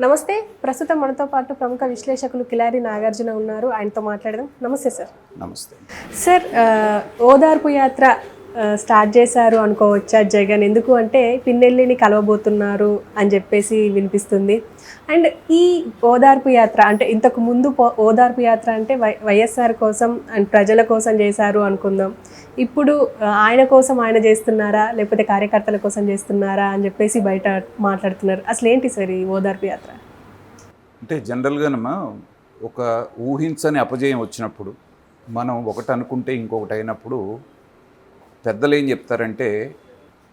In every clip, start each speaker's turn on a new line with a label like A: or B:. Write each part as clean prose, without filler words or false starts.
A: నమస్తే. ప్రస్తుతం మనతో పాటు ప్రముఖ విశ్లేషకులు కిలారి నాగార్జున ఉన్నారు. ఆయనతో మాట్లాడదాం. నమస్తే సార్.
B: నమస్తే
A: సార్, ఓదార్పు యాత్ర స్టార్ట్ చేశారు అనుకోవచ్చా జగన్? ఎందుకు అంటే పిన్నెల్లిని కలవబోతున్నారు అని చెప్పేసి వినిపిస్తుంది. అండ్ ఈ ఓదార్పు యాత్ర అంటే ఇంతకు ముందు ఓదార్పు యాత్ర అంటే వైఎస్ఆర్ కోసం అండ్ ప్రజల కోసం చేశారు అనుకుందాం. ఇప్పుడు ఆయన కోసం ఆయన చేస్తున్నారా లేకపోతే కార్యకర్తల కోసం చేస్తున్నారా అని చెప్పేసి బయట మాట్లాడుతున్నారు. అసలు ఏంటి సార్ ఈ ఓదార్పు యాత్ర?
B: అంటే జనరల్గానమ్మా ఒక ఊహించని అపజయం వచ్చినప్పుడు మనం ఒకటి అనుకుంటే ఇంకొకటి అయినప్పుడు పెద్దలు ఏం చెప్తారంటే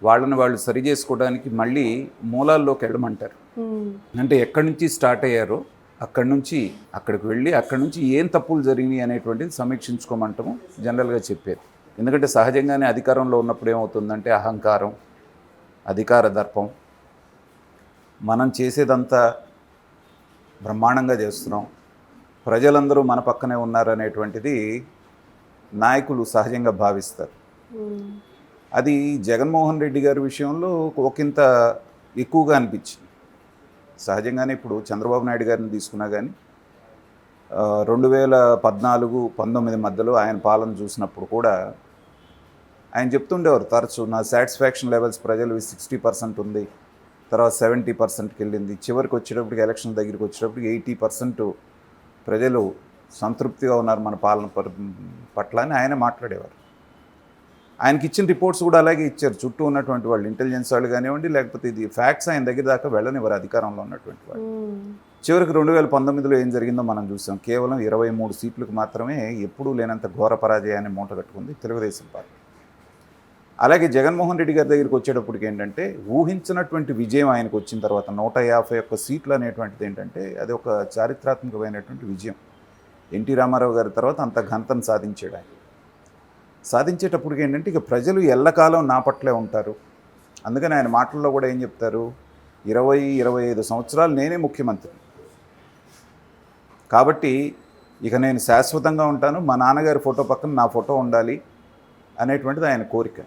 B: వాళ్ళని వాళ్ళు సరి చేసుకోవడానికి మళ్ళీ మూలాల్లోకి వెళ్ళమంటారు. అంటే ఎక్కడి నుంచి స్టార్ట్ అయ్యారో అక్కడి నుంచి అక్కడికి వెళ్ళి అక్కడి నుంచి ఏం తప్పులు జరిగినాయి అనేటువంటిది సమీక్షించుకోమంటాము జనరల్గా చెప్పేది. ఎందుకంటే సహజంగానే అధికారంలో ఉన్నప్పుడు ఏమవుతుందంటే అహంకారం, అధికార దర్పం, మనం చేసేదంతా బ్రహ్మాండంగా చేస్తున్నాం, ప్రజలందరూ మన పక్కనే ఉన్నారనేటువంటిది నాయకులు సహజంగా భావిస్తారు. అది జగన్మోహన్ రెడ్డి గారి విషయంలో ఒకంత ఎక్కువగా అనిపించింది. సహజంగానే ఇప్పుడు చంద్రబాబు నాయుడు గారిని తీసుకున్నా కానీ 2014-19 మధ్యలో ఆయన పాలన చూసినప్పుడు కూడా ఆయన చెప్తుండేవారు తరచు, నా సాటిస్ఫాక్షన్ లెవెల్స్ ప్రజలు 60% ఉంది, తర్వాత 70%కి వెళ్ళింది, చివరికి వచ్చేటప్పటికి ఎలక్షన్ దగ్గరికి వచ్చేటప్పటికి 80% ప్రజలు సంతృప్తిగా ఉన్నారు మన పాలన పట్ల అని ఆయన మాట్లాడేవారు. ఆయనకి ఇచ్చిన రిపోర్ట్స్ కూడా అలాగే ఇచ్చారు. చుట్టూ ఉన్నటువంటి వాళ్ళు, ఇంటెలిజెన్స్ వాళ్ళు కానివ్వండి, లేకపోతే ఇది ఫ్యాక్ట్స్ ఆయన దగ్గర దాకా వెళ్ళనివ్వరు అధికారంలో ఉన్నటువంటి వాళ్ళు. చివరికి 2019లో ఏం జరిగిందో మనం చూసాం. కేవలం 23 సీట్లకు మాత్రమే ఎప్పుడూ లేనంత ఘోర పరాజయాన్ని మూట కట్టుకుంది తెలుగుదేశం పార్టీ. అలాగే జగన్మోహన్ రెడ్డి గారి దగ్గరికి వచ్చేటప్పటికి ఏంటంటే ఊహించినటువంటి విజయం ఆయనకు వచ్చిన తర్వాత 151 సీట్లు అనేటువంటిది ఏంటంటే అది ఒక చారిత్రాత్మకమైనటువంటి విజయం. ఎన్టీ రామారావు గారి తర్వాత అంత ఘనతను సాధించాడు ఆయన. సాధించేటప్పటికి ఏంటంటే ఇక ప్రజలు ఎల్లకాలం నా పట్లే ఉంటారు. అందుకని ఆయన మాటల్లో కూడా ఏం చెప్తారు, 20-25 సంవత్సరాలు నేనే ముఖ్యమంత్రి కాబట్టి ఇక నేను శాశ్వతంగా ఉంటాను, మా నాన్నగారి ఫోటో పక్కన నా ఫోటో ఉండాలి అనేటువంటిది ఆయన కోరిక.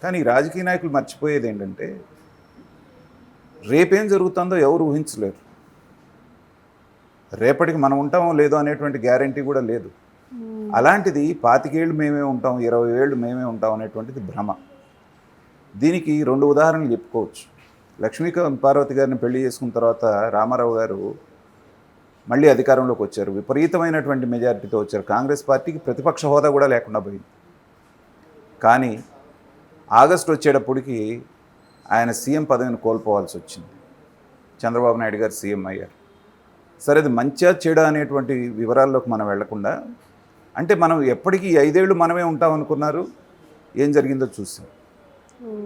B: కానీ ఈ రాజకీయ నాయకులు మర్చిపోయేది ఏంటంటే రేపేం జరుగుతుందో ఎవరు ఊహించలేరు. రేపటికి మనం ఉంటామో లేదో అనేటువంటి గ్యారంటీ కూడా లేదు. అలాంటిది 25 ఏళ్ళు మేమే ఉంటాం, 20 ఏళ్ళు మేమే ఉంటాం అనేటువంటిది భ్రమ. దీనికి 2 ఉదాహరణలు చెప్పుకోవచ్చు. లక్ష్మీకాంత్ పార్వతి గారిని పెళ్లి చేసుకున్న తర్వాత రామారావు గారు మళ్ళీ అధికారంలోకి వచ్చారు, విపరీతమైనటువంటి మెజారిటీతో వచ్చారు. కాంగ్రెస్ పార్టీకి ప్రతిపక్ష హోదా కూడా లేకుండా పోయింది. కానీ ఆగస్టు వచ్చేటప్పటికి ఆయన సీఎం పదవిని కోల్పోవాల్సి వచ్చింది. చంద్రబాబు నాయుడు గారు సీఎం అయ్యారు. సరే, అది మంచిగా చెడా అనేటువంటి వివరాల్లోకి మనం వెళ్లకుండా, అంటే మనం ఎప్పటికీ 5 ఏళ్ళు మనమే ఉంటాం అనుకున్నారు, ఏం జరిగిందో చూసాం.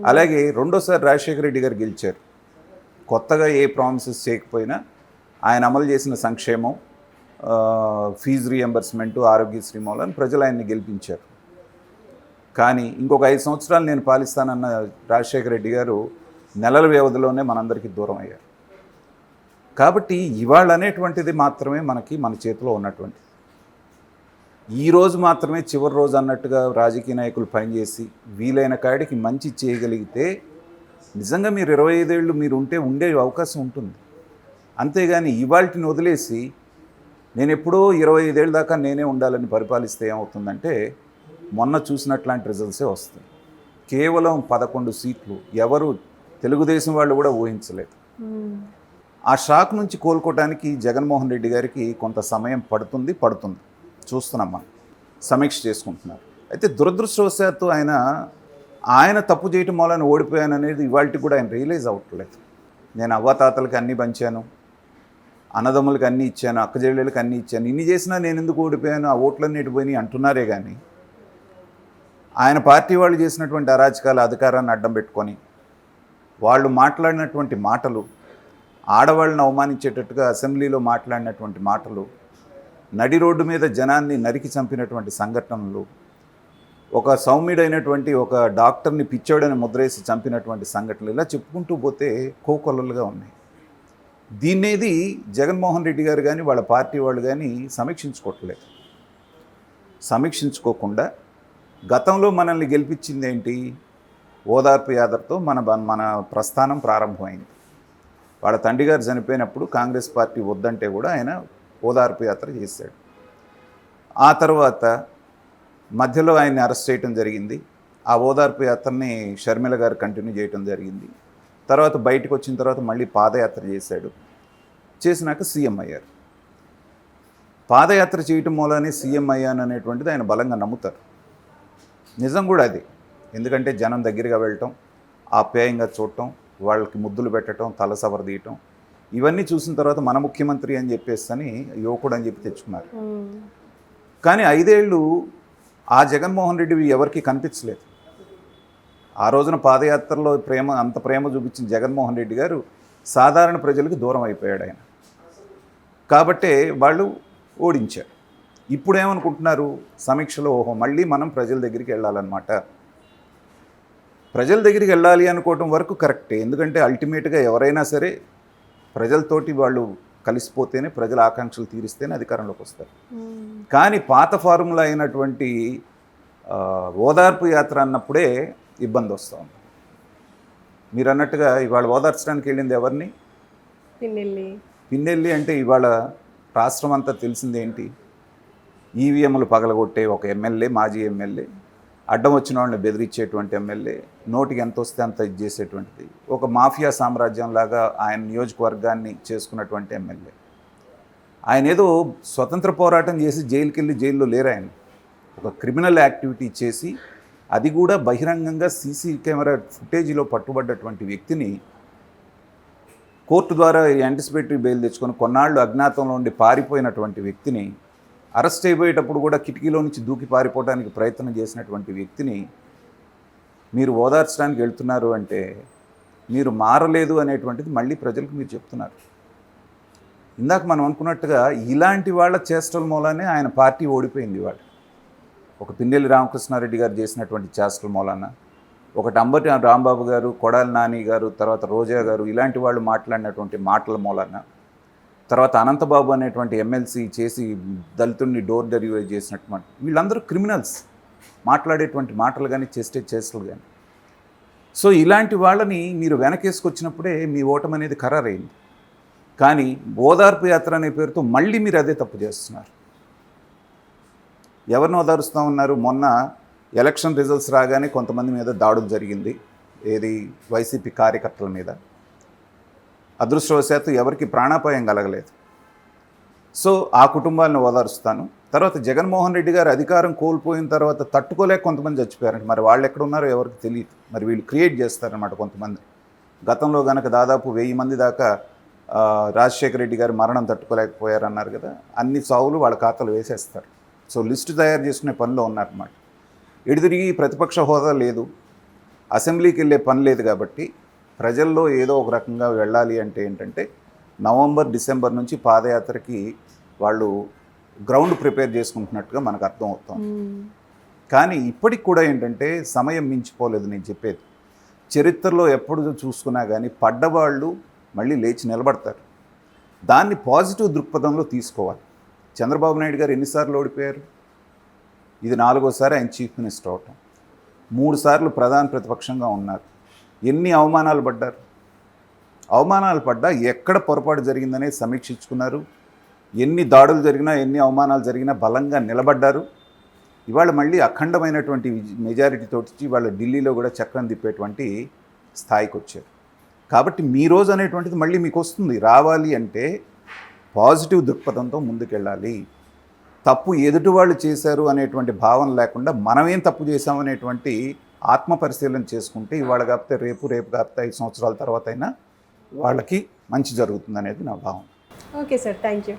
B: అలాగే రెండోసారి రాజశేఖర రెడ్డి గారు గెలిచారు. కొత్తగా ఏ ప్రామిసెస్ చేయకపోయినా ఆయన అమలు చేసిన సంక్షేమం, ఫీజు రీఎంబర్స్మెంటు, ఆరోగ్యశ్రీ మూలాన్ని ప్రజలు ఆయన్ని గెలిపించారు. కానీ ఇంకొక 5 సంవత్సరాలు నేను పాలిస్తానన్న రాజశేఖర రెడ్డి గారు నెలల వ్యవధిలోనే మనందరికీ దూరం అయ్యారు. కాబట్టి ఇవాళ అనేటువంటిది మాత్రమే మన చేతిలో ఉన్నటువంటి, ఈరోజు మాత్రమే చివరి రోజు అన్నట్టుగా రాజకీయ నాయకులు పనిచేసి వీలైన కాడికి మంచి చేయగలిగితే నిజంగా మీరు 25 ఏళ్ళు మీరు ఉండే అవకాశం ఉంటుంది. అంతేగాని ఇవాళని వదిలేసి నేను ఎప్పుడో 25 ఏళ్ళ దాకా నేనే ఉండాలని పరిపాలిస్తే ఏమవుతుందంటే మొన్న చూసినట్లాంటి రిజల్ట్సే వస్తాయి. కేవలం 11 సీట్లు ఎవరు తెలుగుదేశం వాళ్ళు కూడా ఊహించలేదు. ఆ షాక్ నుంచి కోలుకోవడానికి జగన్మోహన్ రెడ్డి గారికి కొంత సమయం పడుతుంది చూస్తున్నాం, మనం సమీక్ష చేసుకుంటున్నారు. అయితే దురదృష్టవశాత్తు ఆయన తప్పు చేయటం మూలన ఓడిపోయాను అనేది ఇవాళకి కూడా ఆయన రియలైజ్ అవ్వట్లేదు. నేను అవ్వాతాతలకి అన్నీ పంచాను, అన్నదమ్ములకి అన్నీ ఇచ్చాను, అక్కజెళ్ళకి అన్నీ ఇచ్చాను, ఇన్ని చేసినా నేను ఎందుకు ఓడిపోయాను, ఆ ఓట్లన్నీ పోయినాయి అంటున్నారే కానీ ఆయన పార్టీ వాళ్ళు చేసినటువంటి అరాచకాల అధికారాన్ని అడ్డం పెట్టుకొని వాళ్ళు మాట్లాడినటువంటి మాటలు, ఆడవాళ్ళని అవమానించేటట్టుగా అసెంబ్లీలో మాట్లాడినటువంటి మాటలు, నడి రోడ్డు మీద జనాన్ని నరికి చంపినటువంటి సంఘటనలు, ఒక సౌమ్యుడైనటువంటి ఒక డాక్టర్ని పిచ్చోడని ముద్రేసి చంపినటువంటి సంఘటనలు, ఇలా చెప్పుకుంటూ పోతే కోకొల్లలుగా ఉన్నాయి. దీన్నేది జగన్మోహన్ రెడ్డి గారు కానీ వాళ్ళ పార్టీ వాళ్ళు కానీ సమీక్షించుకోవట్లేదు. సమీక్షించుకోకుండా గతంలో మనల్ని గెలిపించింది ఏంటి, ఓదార్పు యాత్రతో మన ప్రస్థానం ప్రారంభమైంది. వాళ్ళ తండ్రి గారు చనిపోయినప్పుడు కాంగ్రెస్ పార్టీ వద్దంటే కూడా ఆయన ఓదార్పు యాత్ర చేశాడు. ఆ తర్వాత మధ్యలో ఆయన్ని అరెస్ట్ చేయడం జరిగింది. ఆ ఓదార్పు యాత్రని షర్మిల గారు కంటిన్యూ చేయడం జరిగింది. తర్వాత బయటకు వచ్చిన తర్వాత మళ్ళీ పాదయాత్ర చేశాడు. చేసినాక సీఎం అయ్యారు. పాదయాత్ర చేయటం మూలనే సీఎం అయ్యాను అనేటువంటిది ఆయన బలంగా నమ్ముతారు. నిజం కూడా అది. ఎందుకంటే జనం దగ్గరగా వెళ్ళటం, ఆప్యాయంగా చూడటం, వాళ్ళకి ముద్దులు పెట్టడం, తల సవరదీయటం, ఇవన్నీ చూసిన తర్వాత మన ముఖ్యమంత్రి అని చెప్పేసి యువకుడు అని చెప్పి తెచ్చుకున్నారు. కానీ 5 ఏళ్ళు ఆ జగన్మోహన్ రెడ్డి ఎవరికి కనిపించలేదు. ఆ రోజున పాదయాత్రలో అంత ప్రేమ చూపించిన జగన్మోహన్ రెడ్డి గారు సాధారణ ప్రజలకు దూరం అయిపోయాడు ఆయన. కాబట్టే వాళ్ళు ఓడించారు. ఇప్పుడు ఏమనుకుంటున్నారు సమీక్షలో, ఓహో మళ్ళీ మనం ప్రజల దగ్గరికి వెళ్ళాలన్నమాట. ప్రజల దగ్గరికి వెళ్ళాలి అనుకోవటం వరకు కరెక్టే. ఎందుకంటే అల్టిమేట్గా ఎవరైనా సరే ప్రజలతోటి వాళ్ళు కలిసిపోతేనే, ప్రజల ఆకాంక్షలు తీరిస్తేనే అధికారంలోకి వస్తారు. కానీ పాత ఫార్ములా అయినటువంటి ఓదార్పు యాత్ర అన్నప్పుడే ఇబ్బంది వస్తూ ఉంది. మీరు అన్నట్టుగా ఇవాళ ఓదార్చడానికి వెళ్ళింది ఎవరిని? పిన్నెల్లి అంటే ఇవాళ రాష్ట్రం అంతా తెలిసిందేంటి? ఈవీఎంలు పగలగొట్టే ఒక ఎమ్మెల్యే, మాజీ ఎమ్మెల్యే, అడ్డం వచ్చిన వాళ్ళని బెదిరించేటువంటి ఎమ్మెల్యే, నోటికి ఎంత వస్తే అంత ఇది చేసేటువంటిది, ఒక మాఫియా సామ్రాజ్యంలాగా ఆయన నియోజకవర్గాన్ని చేసుకున్నటువంటి ఎమ్మెల్యే. ఆయన ఏదో స్వతంత్ర పోరాటం చేసి జైలుకి వెళ్ళి జైల్లో లేరు. ఆయన ఒక క్రిమినల్ యాక్టివిటీ చేసి, అది కూడా బహిరంగంగా సీసీ కెమెరా ఫుటేజీలో పట్టుబడ్డటువంటి వ్యక్తిని కోర్టు ద్వారా యాంటిసిపేటరీ బెయిల్ తెచ్చుకొని కొన్నాళ్ళు అజ్ఞాతంలో ఉండి పారిపోయినటువంటి వ్యక్తిని, అరెస్ట్ అయిపోయేటప్పుడు కూడా కిటికీలో నుంచి దూకి పారిపోవడానికి ప్రయత్నం చేసినటువంటి వ్యక్తిని మీరు ఓదార్చడానికి వెళ్తున్నారు అంటే మీరు మారలేదు అనేటువంటిది మళ్ళీ ప్రజలకు మీరు చెప్తున్నారు. ఇందాక మనం అనుకున్నట్టుగా ఇలాంటి వాళ్ళ చేష్టల మూలానే ఆయన పార్టీ ఓడిపోయింది. వాళ్ళు ఒక పిన్నెల్లి రామకృష్ణారెడ్డి గారు చేసినటువంటి చేష్టల మూలాన, ఒకటి అంబటి రాంబాబు గారు, కొడాలి నాని గారు, తర్వాత రోజా గారు, ఇలాంటి వాళ్ళు మాట్లాడినటువంటి మాటల మూలాన, తర్వాత అనంతబాబు అనేటువంటి ఎమ్మెల్సీ చేసి దళితుడిని డోర్ డెలివరీ చేసినటువంటి వీళ్ళందరూ క్రిమినల్స్. మాట్లాడేటువంటి మాటలు కానీ చేసే చేష్టలు కానీ. సో ఇలాంటి వాళ్ళని మీరు వెనకేసుకొచ్చినప్పుడే మీ ఓటమి అనేది ఖరారైంది. కానీ ఓదార్పు యాత్ర అనే పేరుతో మళ్ళీ మీరు అదే తప్పు చేస్తున్నారు. ఎవరిని ఓదారుస్తూ ఉన్నారు? మొన్న ఎలక్షన్ రిజల్ట్స్ రాగానే కొంతమంది మీద దాడులు జరిగింది. ఏది? వైసీపీ కార్యకర్తల మీద. అదృష్టవశాత్తు ఎవరికి ప్రాణాపాయం కలగలేదు. సో ఆ కుటుంబాలను ఓదారుస్తాను. తర్వాత జగన్మోహన్ రెడ్డి గారు అధికారం కోల్పోయిన తర్వాత తట్టుకోలేక కొంతమంది చచ్చిపోయారంట. మరి వాళ్ళు ఎక్కడ ఉన్నారో ఎవరికి తెలియదు. మరి వీళ్ళు క్రియేట్ చేస్తారన్నమాట కొంతమంది. గతంలో కనుక దాదాపు 1000 మంది దాకా రాజశేఖర రెడ్డి గారు మరణం తట్టుకోలేకపోయారన్నారు కదా, అన్ని సావులు వాళ్ళ ఖాతాలు వేసేస్తారు. సో లిస్టు తయారు చేసుకునే పనిలో ఉన్నారన్నమాట. ఎడుదిరిగి ప్రతిపక్ష హోదా లేదు, అసెంబ్లీకి వెళ్ళే పని లేదు. కాబట్టి ప్రజల్లో ఏదో ఒక రకంగా వెళ్ళాలి అంటే ఏంటంటే నవంబర్, డిసెంబర్ నుంచి పాదయాత్రకి వాళ్ళు గ్రౌండ్ ప్రిపేర్ చేసుకుంటున్నట్టుగా మనకు అర్థం అవుతాం. కానీ ఇప్పటికి కూడా ఏంటంటే సమయం మించిపోలేదు. నేను చెప్పేది చరిత్రలో ఎప్పుడు చూసుకున్నా కానీ పడ్డవాళ్ళు మళ్ళీ లేచి నిలబడతారు. దాన్ని పాజిటివ్ దృక్పథంలో తీసుకోవాలి. చంద్రబాబు నాయుడు గారు ఎన్నిసార్లు ఓడిపోయారు? ఇది 4వసారి ఆయన చీఫ్ మినిస్టర్ అవటం. 3 సార్లు ప్రధాన ప్రతిపక్షంగా ఉన్నారు. ఎన్ని అవమానాలు పడ్డారు? అవమానాలు పడ్డా ఎక్కడ పొరపాటు జరిగిందనే సమీక్షించుకున్నారు. ఎన్ని దాడులు జరిగినా, ఎన్ని అవమానాలు జరిగినా బలంగా నిలబడ్డారు. ఇవాళ మళ్ళీ అఖండమైనటువంటి మెజారిటీతోటి ఇవాళ ఢిల్లీలో కూడా చక్రం తిప్పేటువంటి స్థాయికి వచ్చారు. కాబట్టి మీ రోజు అనేటువంటిది మళ్ళీ మీకు వస్తుంది. రావాలి అంటే పాజిటివ్ దృక్పథంతో ముందుకెళ్ళాలి. తప్పు ఎదుటి వాళ్ళు చేశారు అనేటువంటి భావన లేకుండా మనమేం తప్పు చేశామనేటువంటి ఆత్మ పరిశీలన చేసుకుంటే ఇవాళ కాకపోతే రేపు కాకపోతే 5 సంవత్సరాల తర్వాత అయినా వాళ్ళకి మంచి జరుగుతుంది అనేది నా భావన.
A: Okay sir, thank you.